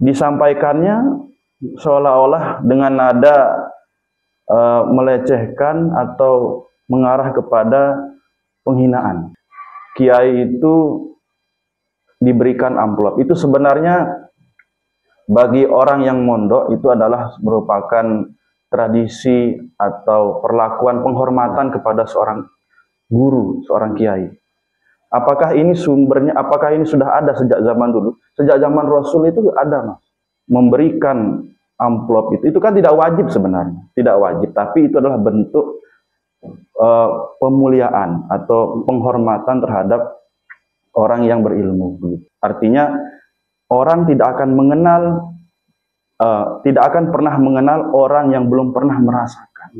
disampaikannya seolah-olah dengan nada melecehkan atau mengarah kepada penghinaan. Kiai itu diberikan amplop. Itu sebenarnya bagi orang yang mondok itu adalah merupakan tradisi atau perlakuan penghormatan kepada seorang guru, seorang kiai. Apakah ini sumbernya, apakah ini sudah ada sejak zaman dulu? Sejak zaman Rasul itu ada, Mas. Memberikan amplop itu kan tidak wajib sebenarnya. Tidak wajib, tapi itu adalah bentuk pemuliaan atau penghormatan terhadap orang yang berilmu. Artinya orang tidak akan mengenal, tidak akan pernah mengenal orang yang belum pernah merasakan.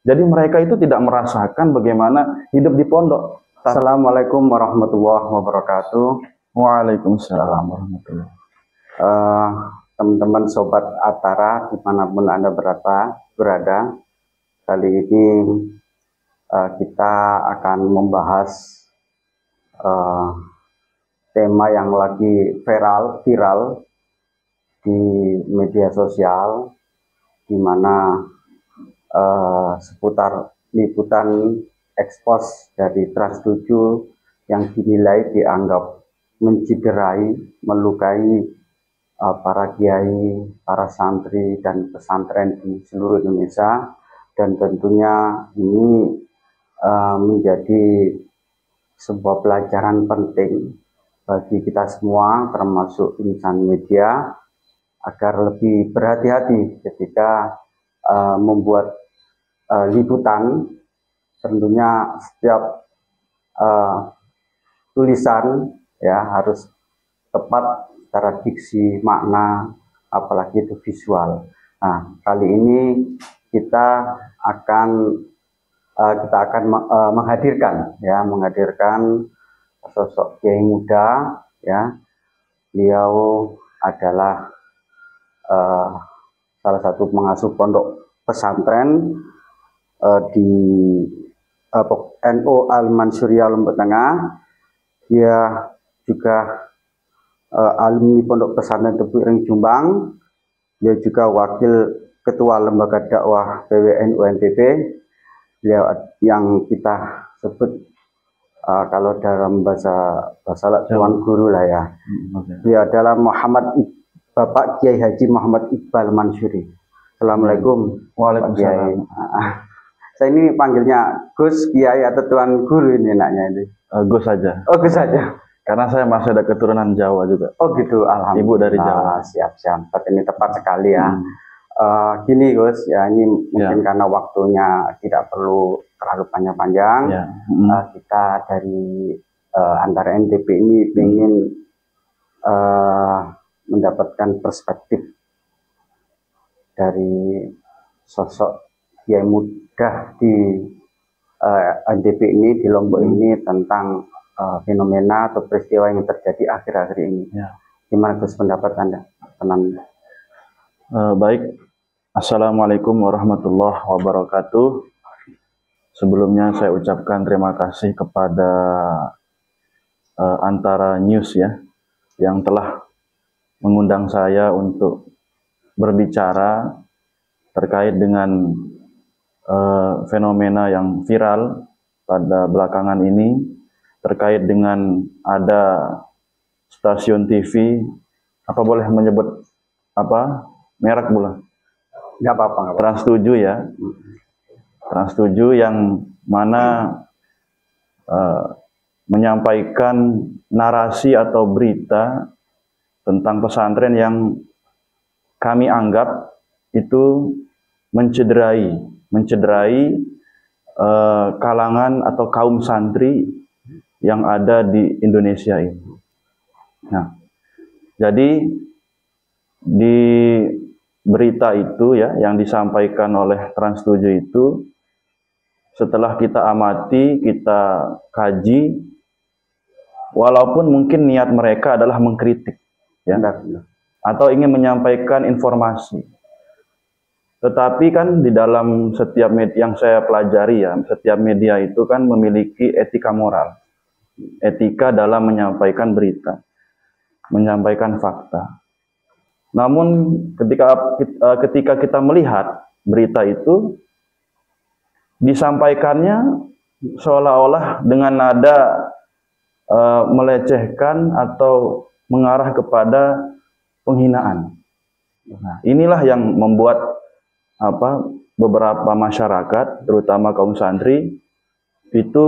Jadi mereka itu tidak merasakan bagaimana hidup di pondok. Assalamualaikum warahmatullahi wabarakatuh. Waalaikumsalam warahmatullahi wabarakatuh. Teman-teman sobat Atara dimanapun Anda berada, kali ini kita akan membahas tema yang lagi viral di media sosial, di mana seputar liputan ekspos dari Trans 7 yang dinilai dianggap menciderai, melukai para kiai, para santri dan pesantren di seluruh Indonesia, dan tentunya ini menjadi sebuah pelajaran penting bagi kita semua, termasuk insan media, agar lebih berhati-hati ketika membuat liputan. Tentunya setiap tulisan ya harus tepat secara diksi, makna, apalagi itu visual. Nah, kali ini kita akan menghadirkan sosok kiai muda, ya. Beliau adalah salah satu pengasuh pondok pesantren di NU Al-Mansyuriyah Lombok Tengah. Dia juga alumni pondok pesantren Tebu Ireng Jombang. Dia juga wakil ketua lembaga dakwah PWNU NTB. Beliau yang kita sebut kalau dalam bahasa Tuan Guru lah ya. Dia adalah Bapak Kiai Haji Muhammad Iqbal Mansyuri. Assalamualaikum. Waalaikumsalam. Saya ini panggilnya Gus, Kiai atau Tuan Guru ini enaknya ini? Gus saja. Oh, Gus saja. Karena saya masih ada keturunan Jawa juga. Oh gitu, alhamdulillah. Ibu dari Jawa. Siap-siap. Ini tepat sekali ya. Gini Gus, ya ini mungkin karena waktunya tidak perlu terlalu panjang-panjang. Kita dari antara NTB ini ingin mendapatkan perspektif dari sosok Kiai muda di NTB ini, di Lombok ini, tentang fenomena atau peristiwa yang terjadi akhir-akhir ini. Gimana Gus pendapat Anda? Baik, Assalamualaikum warahmatullahi wabarakatuh. Sebelumnya saya ucapkan terima kasih kepada Antara News ya, yang telah mengundang saya untuk berbicara terkait dengan fenomena yang viral pada belakangan ini, terkait dengan ada stasiun TV, apa boleh menyebut apa merek pula? Nggak apa-apa. Trans 7 ya. Trans 7 yang mana menyampaikan narasi atau berita tentang pesantren yang kami anggap itu mencederai kalangan atau kaum santri yang ada di Indonesia ini. Nah, jadi di berita itu ya yang disampaikan oleh Trans 7 itu, setelah kita amati, kita kaji, walaupun mungkin niat mereka adalah mengkritik ya, atau ingin menyampaikan informasi, tetapi kan di dalam setiap media yang saya pelajari ya, setiap media itu kan memiliki etika moral, etika dalam menyampaikan berita, menyampaikan fakta. Namun ketika kita melihat berita itu disampaikannya seolah-olah dengan nada melecehkan atau mengarah kepada penghinaan. Nah, inilah yang membuat beberapa masyarakat, terutama kaum santri, itu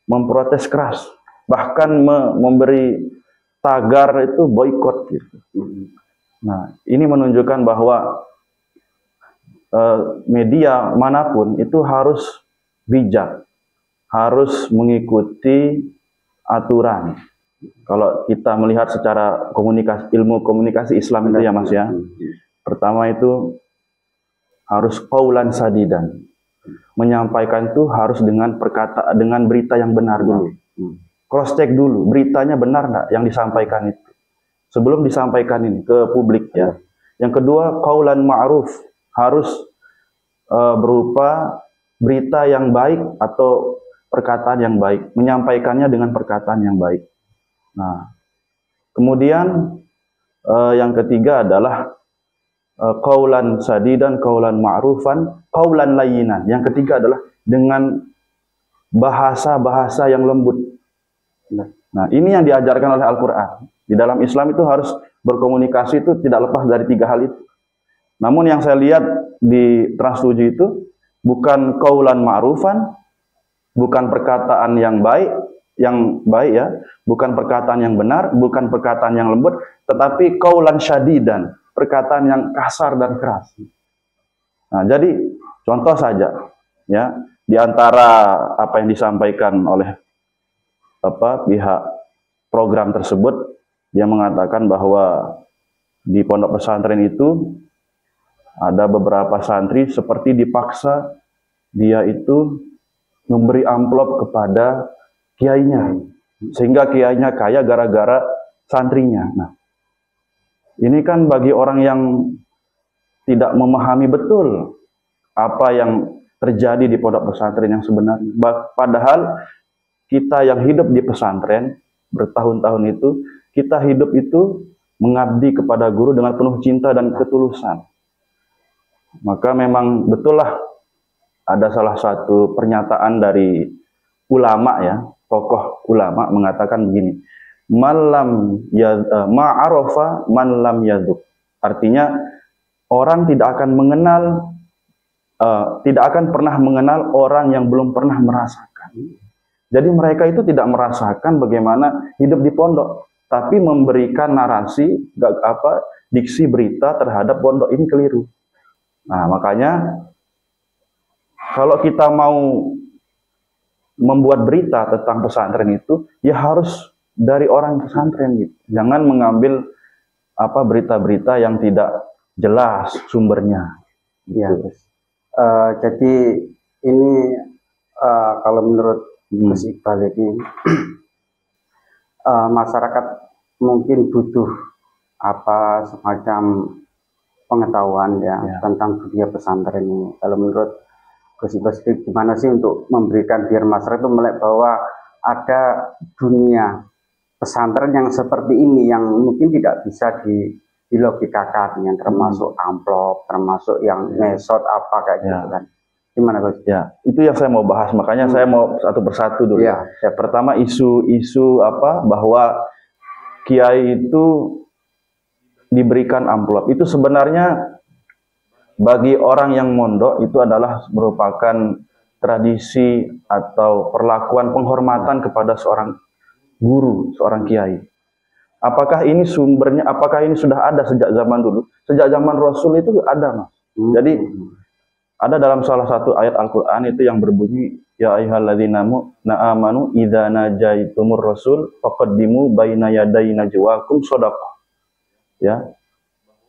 memprotes keras, bahkan memberi tagar itu boikot gitu. Nah, ini menunjukkan bahwa media manapun itu harus bijak, harus mengikuti aturan. Kalau kita melihat secara ilmu komunikasi Islam itu ya Mas ya, pertama itu harus qaulan sadidan, menyampaikan itu harus dengan berita yang benar dulu. Cross check dulu, beritanya benar enggak yang disampaikan itu sebelum disampaikan ini ke publik ya. Yang kedua, qaulan ma'ruf, harus berupa berita yang baik atau perkataan yang baik, menyampaikannya dengan perkataan yang baik. Nah, kemudian yang ketiga adalah qaulan sadidan, qaulan ma'rufan, qaulan layyinan. Yang ketiga adalah dengan bahasa-bahasa yang lembut. Nah, ini yang diajarkan oleh Al-Quran. Di dalam Islam itu harus berkomunikasi itu tidak lepas dari 3 hal itu. Namun yang saya lihat di Trans 7 itu bukan qaulan ma'rufan, bukan perkataan yang baik ya, bukan perkataan yang benar, bukan perkataan yang lembut, tetapi qaulan syadidan, perkataan yang kasar dan keras. Nah, jadi contoh saja ya, di antara apa yang disampaikan oleh pihak program tersebut, dia mengatakan bahwa di pondok pesantren itu ada beberapa santri seperti dipaksa dia itu memberi amplop kepada kiainya, sehingga kiainya kaya gara-gara santrinya. Nah, ini kan bagi orang yang tidak memahami betul apa yang terjadi di pondok pesantren yang sebenarnya. Padahal kita yang hidup di pesantren bertahun-tahun itu, kita hidup itu mengabdi kepada guru dengan penuh cinta dan ketulusan. Maka memang betullah ada salah satu pernyataan dari ulama ya, tokoh ulama mengatakan begini, ma'arofa man lam yaduk. Artinya orang tidak akan pernah mengenal orang yang belum pernah merasakan. Jadi mereka itu tidak merasakan bagaimana hidup di pondok, tapi memberikan narasi diksi berita terhadap pondok ini keliru. Nah, makanya kalau kita mau membuat berita tentang pesantren itu, ya harus dari orang pesantren gitu. Jangan mengambil berita-berita yang tidak jelas sumbernya. Ya. Jadi ini kalau menurut Mas Iqbal ini masyarakat mungkin butuh semacam pengetahuan ya tentang dunia pesantren ini. Kalau menurut Gus Iqbal gimana sih untuk memberikan biar masyarakat itu melihat bahwa ada dunia pesantren yang seperti ini yang mungkin tidak bisa dilogikakan, yang termasuk amplop, termasuk yang ngesot kayak gitu kan. Gimana Gus? Ya, itu yang saya mau bahas, makanya saya mau satu persatu dulu. Ya, pertama isu bahwa kiai itu diberikan amplop. Itu sebenarnya bagi orang yang mondok itu adalah merupakan tradisi atau perlakuan penghormatan kepada seorang guru, seorang kiai. Apakah ini sumbernya, apakah ini sudah ada sejak zaman dulu? Sejak zaman Rasul itu ada, Mas. Jadi ada dalam salah satu ayat Al-Quran itu yang berbunyi, ya ayyuhalladzina amanu idza najaitumur rasul faqaddimu baina yaday najwakum shadaqah. Ya,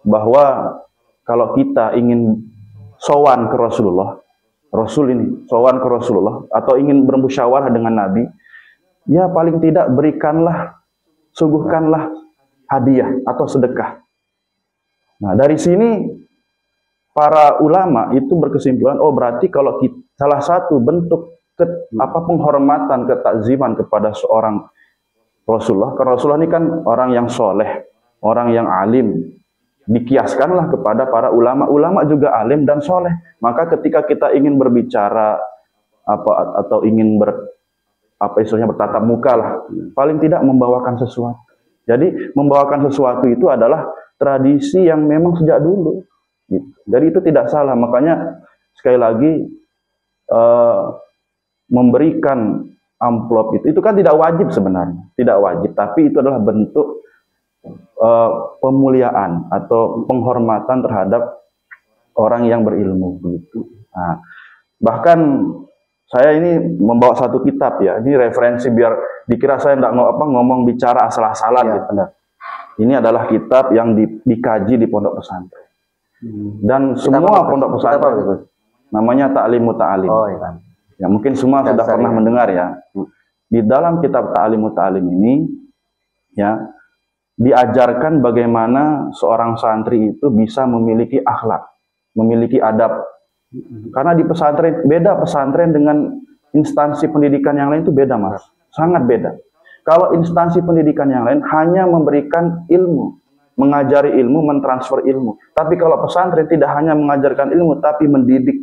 bahwa kalau kita ingin sowan ke Rasulullah, Rasul ini sowan ke Rasulullah atau ingin bermusyawarah dengan Nabi, ya paling tidak suguhkanlah hadiah atau sedekah. Nah, dari sini para ulama itu berkesimpulan, oh berarti kalau salah satu bentuk penghormatan, ketakziman kepada seorang Rasulullah, karena Rasulullah ini kan orang yang soleh, orang yang alim, dikiaskanlah kepada para ulama. Ulama juga alim dan soleh. Maka ketika kita ingin berbicara atau ingin istilahnya bertatap muka lah, paling tidak membawakan sesuatu. Jadi membawakan sesuatu itu adalah tradisi yang memang sejak dulu. Gitu. Jadi itu tidak salah. Makanya sekali lagi memberikan amplop itu kan tidak wajib sebenarnya, tidak wajib. Tapi itu adalah bentuk pemuliaan atau penghormatan terhadap orang yang berilmu begitu. Nah, bahkan saya ini membawa satu kitab ya, ini referensi biar dikira saya tidak ngomong bicara asal-asalan ya, gitu. Ini adalah kitab yang dikaji di pondok pesantren. Dan semua pondok pesantren namanya Ta'limut Ta'alim. Oh, iya. Ya, mungkin semua sudah pernah mendengar ya. Di dalam kitab Ta'limut Ta'alim ini ya, diajarkan bagaimana seorang santri itu bisa memiliki akhlak, memiliki adab. Karena di pesantren, beda pesantren dengan instansi pendidikan yang lain itu beda, Mas. Sangat beda. Kalau instansi pendidikan yang lain hanya memberikan ilmu, mengajari ilmu, mentransfer ilmu. Tapi kalau pesantren tidak hanya mengajarkan ilmu, tapi mendidik,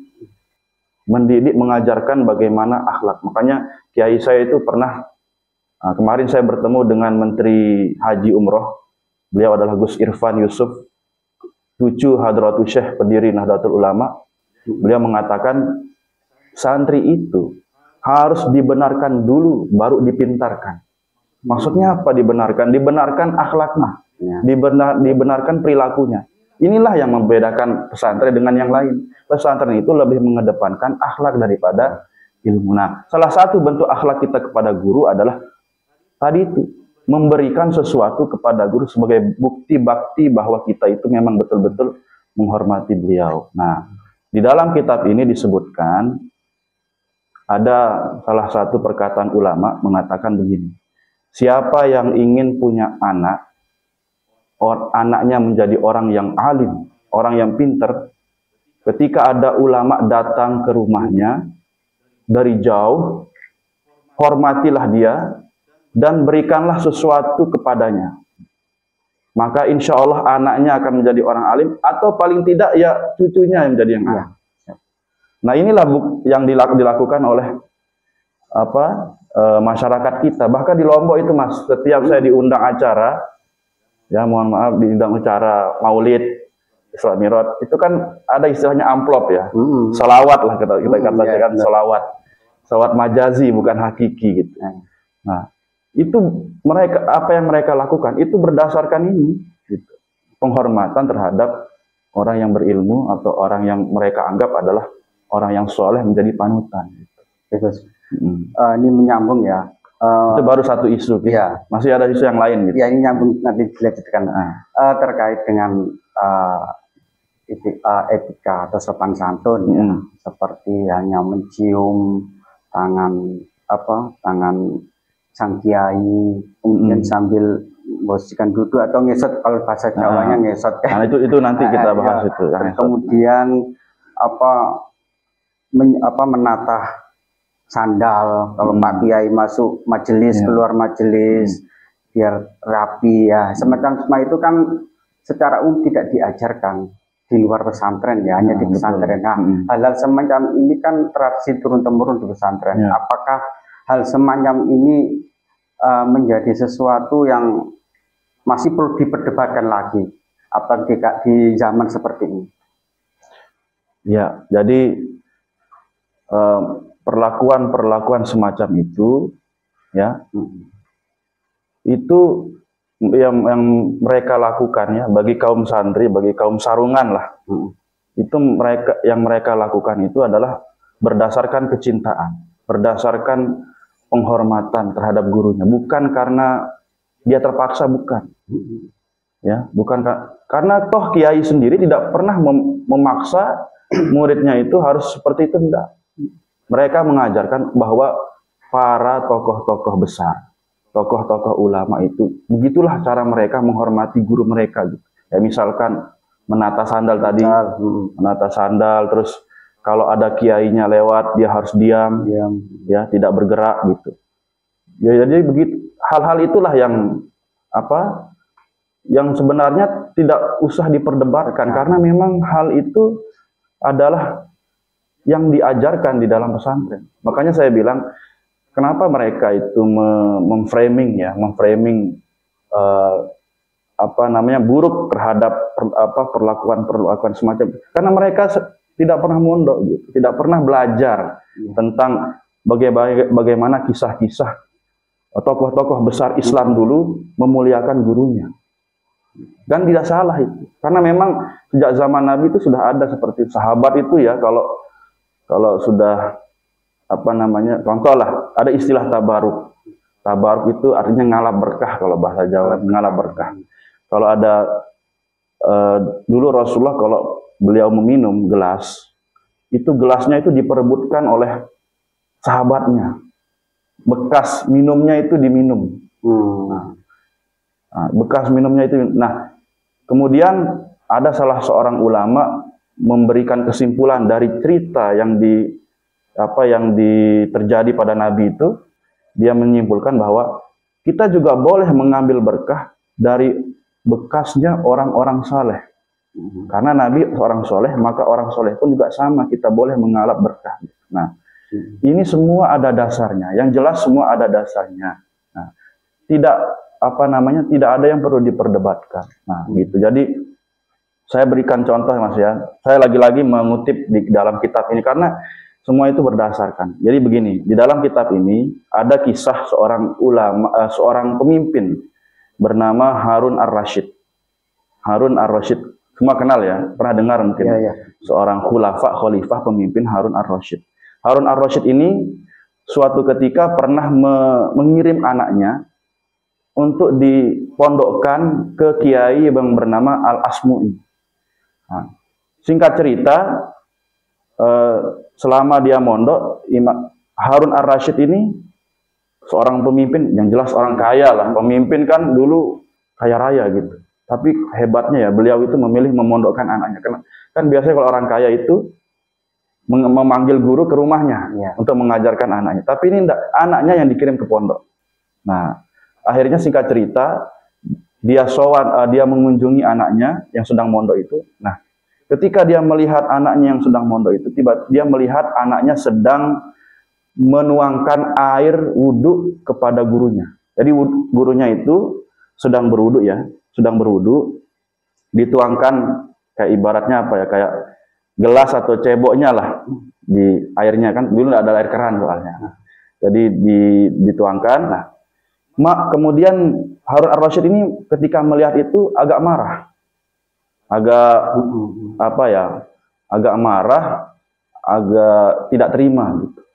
mengajarkan bagaimana akhlak. Makanya kiai saya itu pernah, kemarin saya bertemu dengan Menteri Haji Umroh. Beliau adalah Gus Irfan Yusuf, cucu Hadratul Syekh pendiri Nahdlatul Ulama. Beliau mengatakan santri itu harus dibenarkan dulu baru dipintarkan. Maksudnya apa dibenarkan? Dibenarkan akhlaknya, dibenarkan perilakunya. Inilah yang membedakan pesantren dengan yang lain. Pesantren itu lebih mengedepankan akhlak daripada ilmu. Nah, salah satu bentuk akhlak kita kepada guru adalah tadi itu, memberikan sesuatu kepada guru sebagai bukti bakti bahwa kita itu memang betul-betul menghormati beliau. Nah, di dalam kitab ini disebutkan ada salah satu perkataan ulama mengatakan begini. Siapa yang ingin punya anak, anaknya menjadi orang yang alim, orang yang pinter, ketika ada ulama datang ke rumahnya dari jauh, hormatilah dia dan berikanlah sesuatu kepadanya. Maka insya Allah anaknya akan menjadi orang alim, atau paling tidak ya cucunya yang menjadi yang alim. Nah, inilah yang dilakukan oleh masyarakat kita. Bahkan di Lombok itu, Mas, setiap saya diundang acara, ya mohon maaf, diundang acara Maulid, Isra Mi'raj, itu kan ada istilahnya amplop ya, selawat lah kita katakan, selawat majazi bukan hakiki gitu. Nah, itu mereka, apa yang mereka lakukan itu berdasarkan ini, gitu. Penghormatan terhadap orang yang berilmu atau orang yang mereka anggap adalah orang yang soleh menjadi panutan. Gitu. Ini menyambung ya. Itu baru satu isu. Gitu. Ya. Masih ada isu yang lain. Gitu. Ya, ini nyambung nanti dilanjutkan terkait dengan etika atau sopan santun, ya. Seperti hanya mencium tangan sang kiai, kemudian sambil memposisikan duduk atau ngesot, kalau bahasa Jawanya ngesot. Nah, itu nanti kita bahas itu. Kemudian menatah sandal kalau Pak Kiai masuk majelis, keluar majelis, biar rapi ya. Semacam itu kan secara umum tidak diajarkan di luar pesantren ya, hanya di pesantren. Nah, hal-hal semacam ini kan tradisi turun-temurun di pesantren. Apakah hal semacam ini menjadi sesuatu yang masih perlu diperdebatkan lagi apa di zaman seperti ini? Ya, jadi perlakuan semacam itu ya, itu yang mereka lakukan ya, bagi kaum santri, bagi kaum sarungan lah, itu mereka lakukan itu adalah berdasarkan kecintaan, berdasarkan penghormatan terhadap gurunya, bukan karena dia terpaksa, bukan ya, bukan karena toh kiai sendiri tidak pernah memaksa muridnya itu harus seperti itu, tidak. Mereka mengajarkan bahwa para tokoh-tokoh besar, tokoh-tokoh ulama itu, begitulah cara mereka menghormati guru mereka. Gitu. Ya, misalkan menata sandal tadi, menata sandal, terus kalau ada kiainya lewat, dia harus diam, ya, tidak bergerak gitu. Ya, jadi begitu. Hal-hal itulah yang yang sebenarnya tidak usah diperdebatkan karena memang hal itu adalah yang diajarkan di dalam pesantren. Makanya saya bilang kenapa mereka itu memframing buruk terhadap perlakuan semacam, karena mereka tidak pernah mondok gitu, tidak pernah belajar tentang bagaimana kisah-kisah tokoh-tokoh besar Islam dulu memuliakan gurunya. Dan tidak salah itu, karena memang sejak zaman Nabi itu sudah ada seperti sahabat itu ya, kalau sudah contoh lah, ada istilah tabaruk. Tabaruk itu artinya ngalap berkah kalau bahasa Jawa, ngalap berkah. Kalau ada dulu Rasulullah kalau beliau meminum gelas, itu gelasnya itu diperebutkan oleh sahabatnya. Bekas minumnya itu diminum. Bekas minumnya itu. Nah, kemudian ada salah seorang ulama memberikan kesimpulan dari cerita yang terjadi pada Nabi itu. Dia menyimpulkan bahwa kita juga boleh mengambil berkah dari bekasnya orang-orang saleh. Karena Nabi seorang soleh, maka orang soleh pun juga sama, kita boleh mengalap berkah. Nah, ini semua ada dasarnya. Yang jelas semua ada dasarnya. Nah, tidak ada yang perlu diperdebatkan. Nah, gitu. Jadi saya berikan contoh Mas ya. Saya lagi-lagi mengutip di dalam kitab ini karena semua itu berdasarkan. Jadi begini, di dalam kitab ini ada kisah seorang seorang pemimpin bernama Harun ar-Rasyid. Harun ar-Rasyid, semua kenal ya, pernah dengar mungkin. Seorang khalifah pemimpin Harun ar-Rasyid. Harun ar-Rasyid ini suatu ketika pernah mengirim anaknya untuk dipondokkan ke kiai yang bernama Al-Asmu'i. Nah, singkat cerita, selama dia mondok, Harun ar-Rasyid ini seorang pemimpin, yang jelas orang kaya lah. Pemimpin kan dulu kaya raya gitu. Tapi hebatnya ya, beliau itu memilih memondokkan anaknya. Kan biasanya kalau orang kaya itu memanggil guru ke rumahnya untuk mengajarkan anaknya. Tapi ini enggak, anaknya yang dikirim ke pondok. Nah, akhirnya singkat cerita, dia mengunjungi anaknya yang sedang mondok itu. Nah, ketika dia melihat anaknya yang sedang mondok itu, dia melihat anaknya sedang menuangkan air wudhu kepada gurunya. Jadi gurunya itu sedang berwudhu ya, dituangkan kayak ibaratnya kayak gelas atau ceboknya lah di airnya, kan dulu nggak ada air keran soalnya. Jadi dituangkan. Nah, kemudian Harun ar-Rasyid ini ketika melihat itu agak marah. Agak marah, agak tidak terima gitu.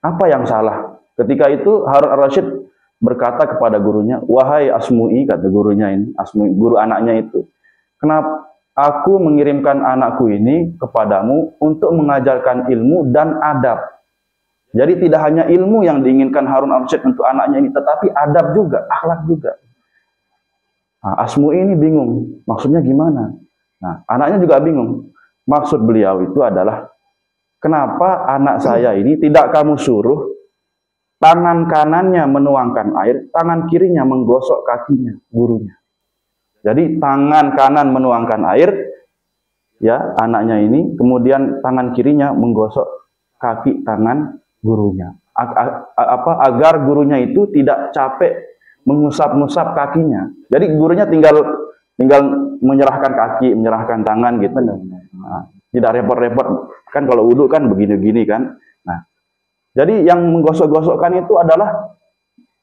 Apa yang salah? Ketika itu Harun ar-Rasyid berkata kepada gurunya, "Wahai Asmu'i," kata gurunya ini, Asmu'i, guru anaknya itu, "Kenapa aku mengirimkan anakku ini kepadamu untuk mengajarkan ilmu dan adab?" Jadi tidak hanya ilmu yang diinginkan Harun ar-Rasyid untuk anaknya ini, tetapi adab juga, akhlak juga. Nah, Asmu'i ini bingung, maksudnya gimana? Nah, anaknya juga bingung. Maksud beliau itu adalah, kenapa anak saya ini tidak kamu suruh tangan kanannya menuangkan air, tangan kirinya menggosok kakinya gurunya. Jadi tangan kanan menuangkan air, ya anaknya ini, kemudian tangan kirinya menggosok kaki tangan gurunya. Agar gurunya itu tidak capek mengusap-ngusap kakinya. Jadi gurunya tinggal menyerahkan kaki, menyerahkan tangan gitu. Nah, tidak repot-repot. Kan kalau wudhu kan begini-gini kan. Nah, jadi yang menggosok-gosokkan itu adalah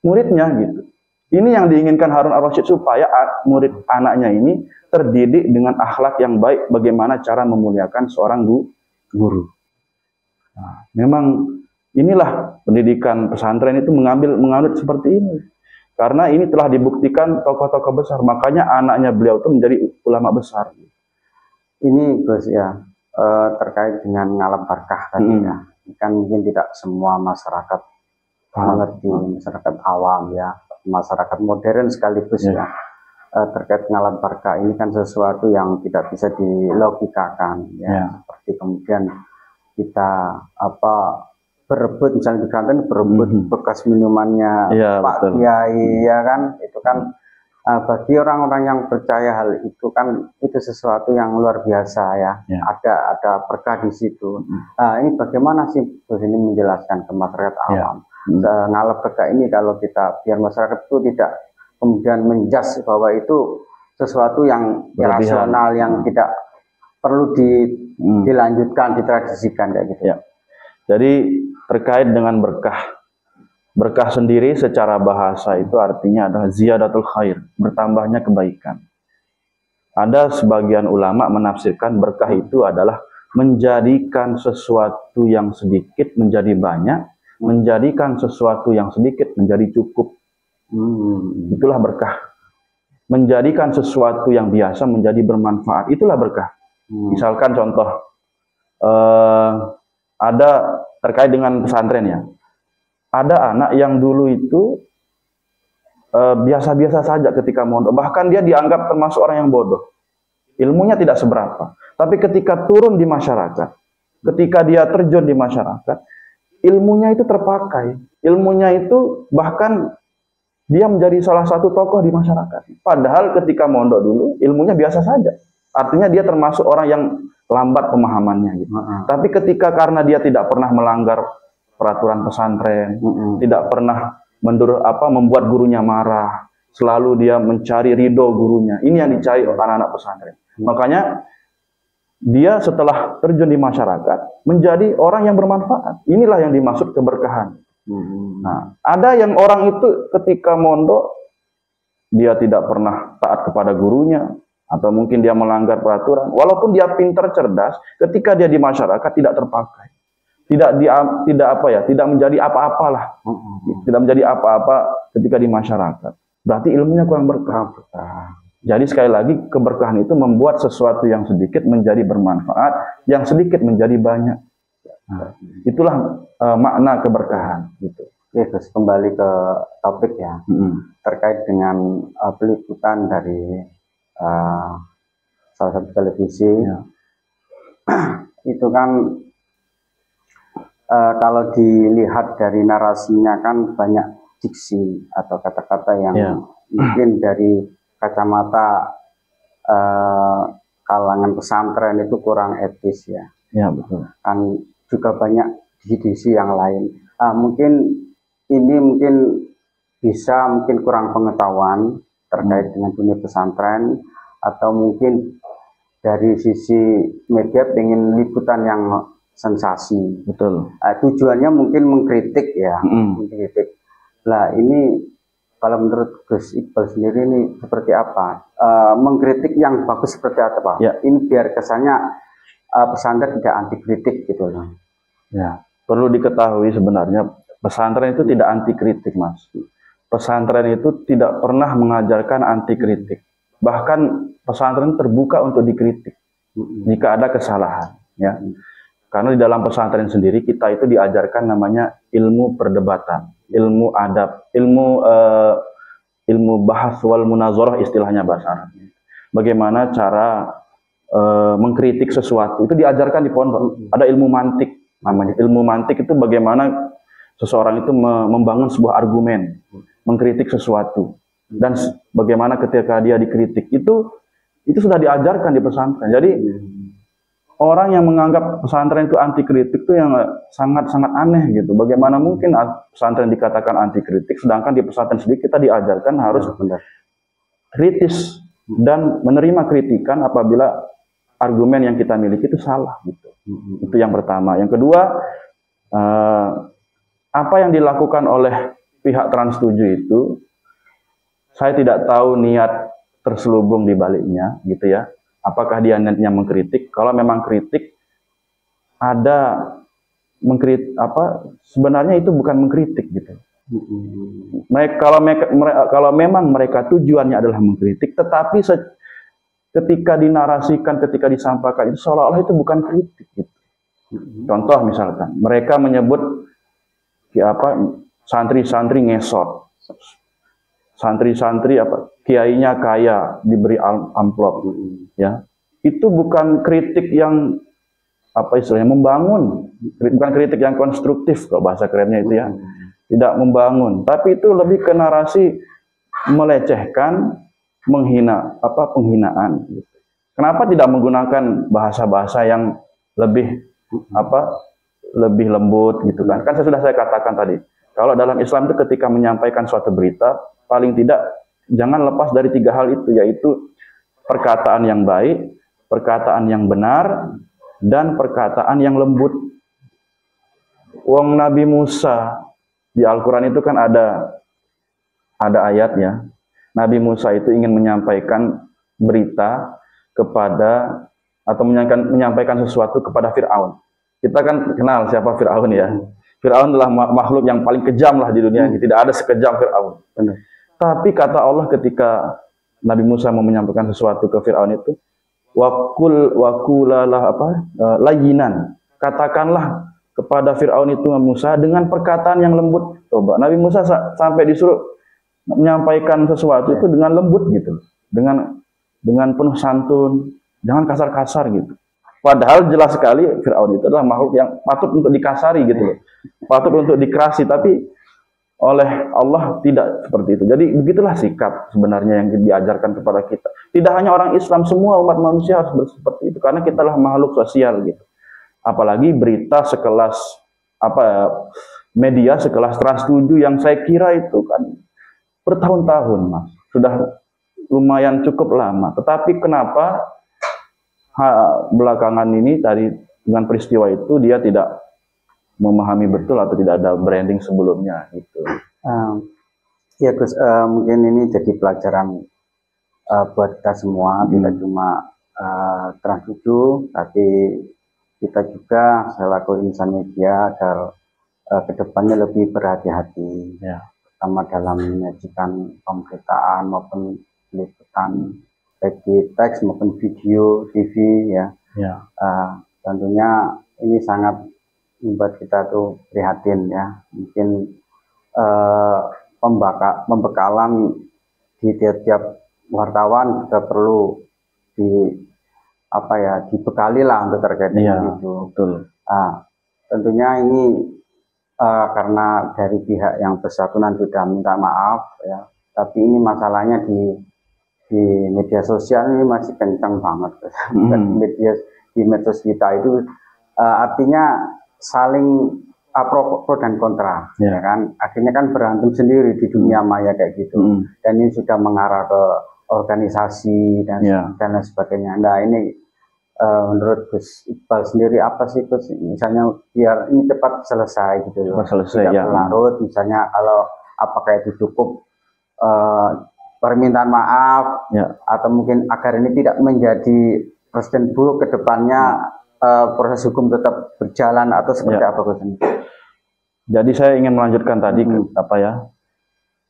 muridnya gitu. Ini yang diinginkan Harun ar-Rasyid, supaya murid anaknya ini terdidik dengan akhlak yang baik, bagaimana cara memuliakan seorang guru. Nah, memang inilah pendidikan pesantren itu menganut seperti ini. Karena ini telah dibuktikan tokoh-tokoh besar, makanya anaknya beliau itu menjadi ulama besar. Ini Gus ya, terkait dengan ngalam barkah tadi ya. Kan mungkin tidak semua masyarakat mengerti, masyarakat awam ya, masyarakat modern sekaligus ya. Terkait ngalam barkah ini kan sesuatu yang tidak bisa dilogikakan ya. Seperti kemudian kita berebut, misalnya di kantin berebut bekas minumannya Pak Kiai ya kan, itu kan Bagi orang-orang yang percaya hal itu kan itu sesuatu yang luar biasa ya. Ada berkah di situ. Ini bagaimana sih Gus ini menjelaskan ke masyarakat awam? Ngalap berkah ini kalau kita biar masyarakat itu tidak kemudian menjas bahwa itu sesuatu yang irasional yang tidak perlu dilanjutkan, ditradisikan kayak gitu. Ya. Jadi terkait dengan berkah. Berkah sendiri secara bahasa itu artinya adalah ziyadatul khair, bertambahnya kebaikan. Ada sebagian ulama menafsirkan berkah itu adalah menjadikan sesuatu yang sedikit menjadi banyak, menjadikan sesuatu yang sedikit menjadi cukup. Itulah berkah. Menjadikan sesuatu yang biasa menjadi bermanfaat, itulah berkah. Misalkan contoh, ada terkait dengan pesantren ya. Ada anak yang dulu itu biasa-biasa saja ketika mondok. Bahkan dia dianggap termasuk orang yang bodoh. Ilmunya tidak seberapa. Tapi ketika turun di masyarakat, ketika dia terjun di masyarakat, ilmunya itu terpakai. Ilmunya itu bahkan dia menjadi salah satu tokoh di masyarakat. Padahal ketika mondok dulu, ilmunya biasa saja. Artinya dia termasuk orang yang lambat pemahamannya. Gitu. Tapi ketika karena dia tidak pernah melanggar peraturan pesantren, tidak pernah membuat gurunya marah, selalu dia mencari ridho gurunya. Ini yang dicari oleh anak-anak pesantren. Makanya dia setelah terjun di masyarakat menjadi orang yang bermanfaat. Inilah yang dimaksud keberkahan. Nah, ada yang orang itu ketika mondok dia tidak pernah taat kepada gurunya, atau mungkin dia melanggar peraturan. Walaupun dia pintar cerdas, ketika dia di masyarakat tidak terpakai. Tidak menjadi apa-apalah. Tidak menjadi apa-apa ketika di masyarakat. Berarti ilmunya kurang berkah. Jadi sekali lagi keberkahan itu membuat sesuatu yang sedikit menjadi bermanfaat, yang sedikit menjadi banyak. Itulah makna keberkahan gitu. Ya, terus kembali ke topik ya. Terkait dengan peliputan dari salah satu televisi. Itu kan kalau dilihat dari narasinya kan banyak diksi atau kata-kata yang mungkin dari kacamata kalangan pesantren itu kurang etis ya. Ya betul. Kan juga banyak diksi yang lain. Mungkin ini bisa kurang pengetahuan terkait dengan dunia pesantren, atau mungkin dari sisi media pengen liputan yang sensasi. Betul. Tujuannya mungkin mengkritik ya, mengkritik. Lah ini kalau menurut Gus Iqbal sendiri ini seperti apa? Mengkritik yang bagus seperti apa, Pak? Ya. Ini biar kesannya pesantren tidak anti kritik gitu loh. Ya, perlu diketahui sebenarnya pesantren itu tidak anti kritik, Mas. Pesantren itu tidak pernah mengajarkan anti kritik. Bahkan pesantren terbuka untuk dikritik jika ada kesalahan, ya. Karena di dalam pesantren sendiri kita itu diajarkan namanya ilmu perdebatan, ilmu adab, ilmu bahas wal munazarah istilahnya bahasa Arab. Bagaimana cara mengkritik sesuatu itu diajarkan di pondok. Ada ilmu mantik namanya. Ilmu mantik itu bagaimana seseorang itu membangun sebuah argumen, mengkritik sesuatu, dan bagaimana ketika dia dikritik itu sudah diajarkan di pesantren. Jadi orang yang menganggap pesantren itu anti kritik itu yang sangat-sangat aneh gitu. Bagaimana mungkin pesantren dikatakan anti kritik, sedangkan di pesantren sendiri kita diajarkan harus kritis dan menerima kritikan apabila argumen yang kita miliki itu salah gitu. Itu yang pertama. Yang kedua, apa yang dilakukan oleh pihak Trans 7 itu, saya tidak tahu niat terselubung di baliknya gitu ya. Apakah dia niatnya mengkritik? Kalau memang kritik, ada mengkritik sebenarnya itu bukan mengkritik gitu. Kalau memang mereka tujuannya adalah mengkritik, tetapi ketika dinarasikan, ketika disampaikan itu seolah-olah itu bukan kritik gitu. Contoh misalkan mereka menyebut santri-santri ngesot, santri-santri kiainya kaya diberi amplop, ya itu bukan kritik yang istilahnya membangun, bukan kritik yang konstruktif kalau bahasa kerennya itu ya, tidak membangun, tapi itu lebih ke narasi melecehkan, penghinaan. Kenapa tidak menggunakan bahasa-bahasa yang lebih lebih lembut gitu kan? Kan sudah saya katakan tadi, kalau dalam Islam itu ketika menyampaikan suatu berita, paling tidak jangan lepas dari 3 hal itu, yaitu perkataan yang baik, perkataan yang benar, dan perkataan yang lembut. Wong Nabi Musa di Al-Quran itu kan ada ayatnya. Nabi Musa itu ingin menyampaikan berita kepada atau menyampaikan sesuatu kepada Fir'aun. Kita kan kenal siapa Fir'aun ya. Fir'aun adalah makhluk yang paling kejam lah di dunia. Tidak ada sekejam Fir'aun. Tapi kata Allah ketika Nabi Musa mau menyampaikan sesuatu ke Fir'aun itu, wakulalah layinan. Katakanlah kepada Fir'aun itu Musa dengan perkataan yang lembut. Coba Nabi Musa sampai disuruh menyampaikan sesuatu itu dengan lembut gitu, dengan penuh santun, jangan kasar-kasar gitu. Padahal jelas sekali Fir'aun itu adalah makhluk yang patut untuk dikasari gitu loh, patut untuk dikerasi, tapi oleh Allah tidak seperti itu. Jadi begitulah sikap sebenarnya yang diajarkan kepada kita. Tidak hanya orang Islam, semua umat manusia harus seperti itu, karena kita adalah makhluk sosial gitu. Apalagi berita sekelas media sekelas Trans 7 yang saya kira itu kan bertahun-tahun Mas, sudah lumayan cukup lama. Tetapi kenapa belakangan ini tadi dengan peristiwa itu dia tidak memahami betul atau tidak ada branding sebelumnya gitu. Ya Gus, mungkin ini jadi pelajaran buat kita semua, tidak cuma Trans 7, tapi kita juga selaku insan media agar kedepannya lebih berhati-hati. Ya. Sama dalam menyajikan pemberitaan maupun liputan baik di teks maupun video TV ya. Tentunya ini sangat membuat kita tuh prihatin ya. Mungkin pembekalan di tiap-tiap wartawan juga perlu dibekali lah untuk terkait dengan itu. Betul. Tentunya ini karena dari pihak yang bersangkutan sudah minta maaf ya, tapi ini masalahnya di media sosial ini masih kencang banget. Di medsos kita itu artinya saling pro dan kontra, ya kan? Akhirnya kan berantem sendiri di dunia maya kayak gitu. Dan ini sudah mengarah ke organisasi dan lain sebagainya. Nah ini menurut Gus Iqbal sendiri apa sih Gus, misalnya biar ini cepat selesai gitu loh, tidak berlarut, misalnya kalau apakah itu cukup permintaan maaf atau mungkin agar ini tidak menjadi presiden buruk ke depannya, proses hukum tetap berjalan atau seperti apa Gus? Jadi saya ingin melanjutkan tadi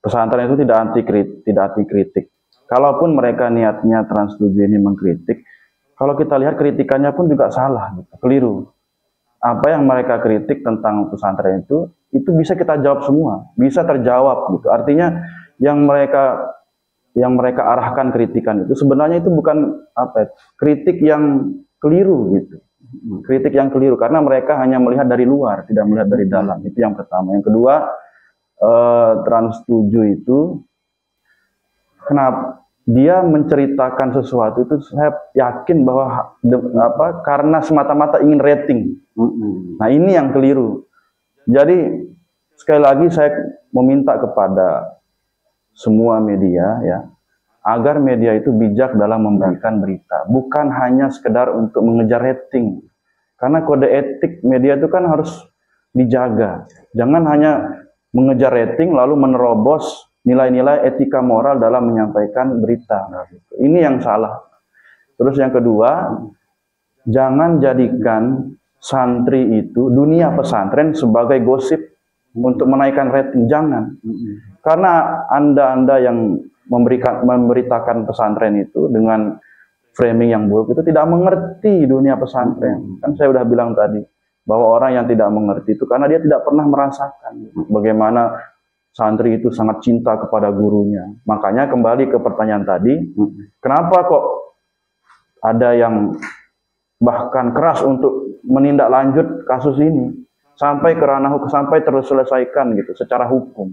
pesantren itu tidak anti kritik. Kalaupun mereka niatnya Trans 7 ini mengkritik, kalau kita lihat kritikannya pun juga salah, gitu, keliru. Apa yang mereka kritik tentang pesantren itu bisa kita jawab semua, bisa terjawab gitu. Artinya yang mereka arahkan kritikan itu sebenarnya itu bukan kritik yang keliru gitu. Kritik yang keliru karena mereka hanya melihat dari luar, tidak melihat dari dalam. Itu yang pertama. Yang kedua, Trans 7 itu kenapa dia menceritakan sesuatu itu, saya yakin bahwa karena semata-mata ingin rating. Nah ini yang keliru. Jadi sekali lagi saya meminta kepada semua media ya, agar media itu bijak dalam memberikan berita, bukan hanya sekedar untuk mengejar rating. Karena kode etik media itu kan harus dijaga. Jangan hanya mengejar rating lalu menerobos nilai-nilai etika moral dalam menyampaikan berita. Ini yang salah. Terus yang kedua, jangan jadikan santri itu, dunia pesantren sebagai gosip untuk menaikkan rating. Jangan. Karena Anda yang memberitakan pesantren itu dengan framing yang buruk itu tidak mengerti dunia pesantren. Kan saya sudah bilang tadi bahwa orang yang tidak mengerti itu karena dia tidak pernah merasakan bagaimana santri itu sangat cinta kepada gurunya. Makanya kembali ke pertanyaan tadi, kenapa kok ada yang bahkan keras untuk menindaklanjut kasus ini sampai ke ranah hukum, sampai terselesaikan gitu secara hukum.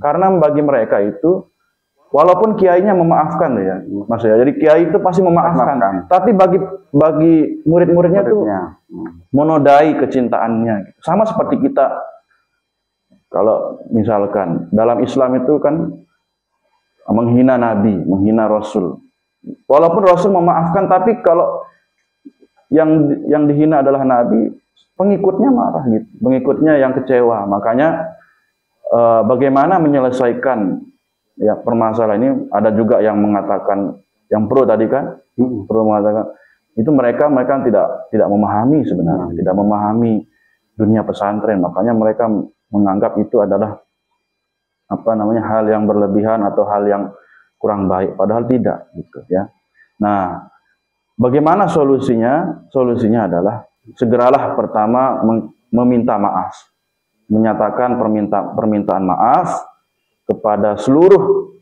Karena bagi mereka itu Walaupun kiainya memaafkan ya, Mas ya. Jadi kiai itu pasti memaafkan. Tapi bagi murid-muridnya tuh menodai kecintaannya. Sama seperti kita, kalau misalkan dalam Islam itu kan menghina Nabi, menghina Rasul. Walaupun Rasul memaafkan, tapi kalau yang dihina adalah Nabi, pengikutnya marah gitu, pengikutnya yang kecewa. Makanya bagaimana menyelesaikan ya permasalahan ini? Ada juga yang mengatakan, yang pro tadi kan, pro mengatakan itu mereka tidak memahami sebenarnya, tidak memahami dunia pesantren. Makanya mereka menganggap itu adalah hal yang berlebihan atau hal yang kurang baik, padahal tidak gitu ya. Nah, bagaimana solusinya? Solusinya adalah segeralah pertama meminta maaf, menyatakan permintaan maaf kepada seluruh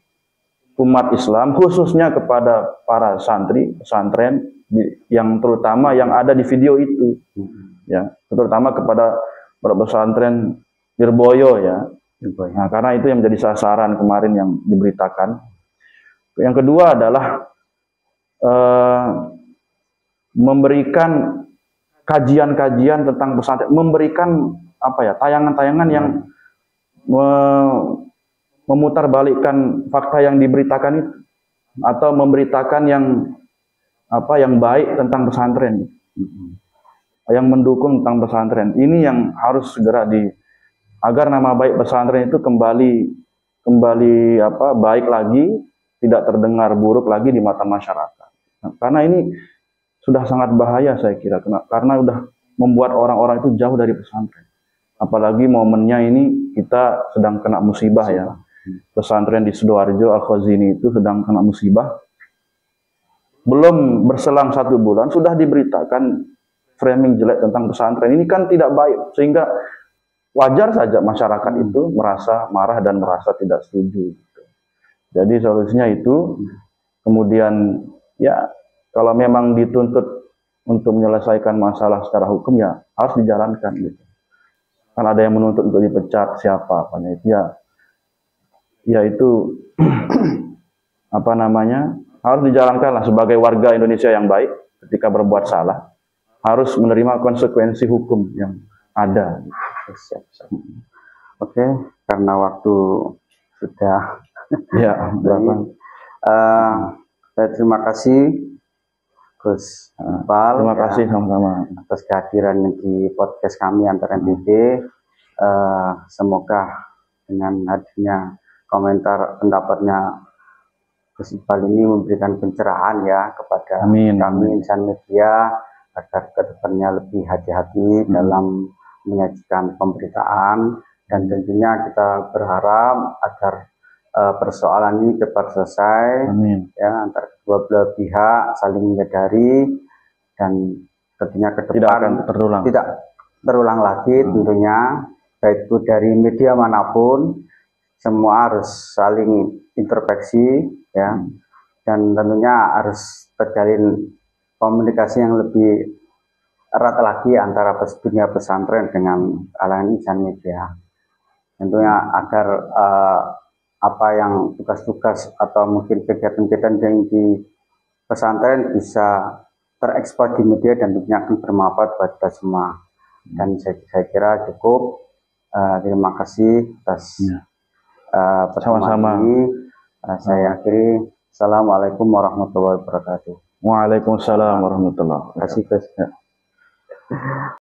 umat Islam, khususnya kepada para santri pesantren yang terutama yang ada di video itu, ya, terutama kepada para pesantren Lirboyo ya. Nah, karena itu yang menjadi sasaran kemarin yang diberitakan. Yang kedua adalah memberikan kajian-kajian tentang pesantren, memberikan tayangan-tayangan yang memutarbalikkan fakta yang diberitakan itu, atau memberitakan yang baik tentang pesantren, yang mendukung tentang pesantren. Ini yang harus segera agar nama baik pesantren itu kembali baik lagi, tidak terdengar buruk lagi di mata masyarakat. Nah, karena ini sudah sangat bahaya saya kira, karena sudah membuat orang-orang itu jauh dari pesantren. Apalagi momennya ini kita sedang kena musibah ya. Pesantren di Sidoarjo Al-Khazini itu sedang kena musibah. Belum berselang 1 bulan sudah diberitakan framing jelek tentang pesantren. Ini kan tidak baik, sehingga wajar saja masyarakat itu merasa marah dan merasa tidak setuju. Jadi solusinya itu, kemudian ya kalau memang dituntut untuk menyelesaikan masalah secara hukum ya harus dijalankan gitu. Kan ada yang menuntut untuk dipecat siapa apanya itu ya itu harus dijalankan lah sebagai warga Indonesia yang baik. Ketika berbuat salah harus menerima konsekuensi hukum yang ada. Oke, karena waktu sudah ya berapa? Saya terima kasih Gus Iqbal. Terima kasih sama-sama atas kehadiran di podcast kami Antara NTB. Semoga dengan hadirnya komentar pendapatnya Gus Iqbal ini memberikan pencerahan ya kepada kami insan media, agar kedepannya lebih hati-hati dalam menyajikan pemberitaan, dan tentunya kita berharap agar persoalan ini cepat selesai. Ya, antara kedua belah pihak saling menyadari, dan tentunya ke depan tidak terulang lagi. Tentunya baik itu dari media manapun, semua harus saling introspeksi ya, dan tentunya harus terjalin komunikasi yang lebih erat lagi antara dunia pesantren dengan kalangan insan media. Tentunya agar apa yang tugas-tugas atau mungkin kegiatan-kegiatan yang di pesantren bisa terekspos di media dan tentunya akan bermanfaat buat kita semua. Dan saya kira cukup. Terima kasih atas pertemuan ini. Saya akhiri. Assalamualaikum warahmatullahi wabarakatuh. Waalaikumsalam warahmatullahi wabarakatuh. Terima kasih, Gus.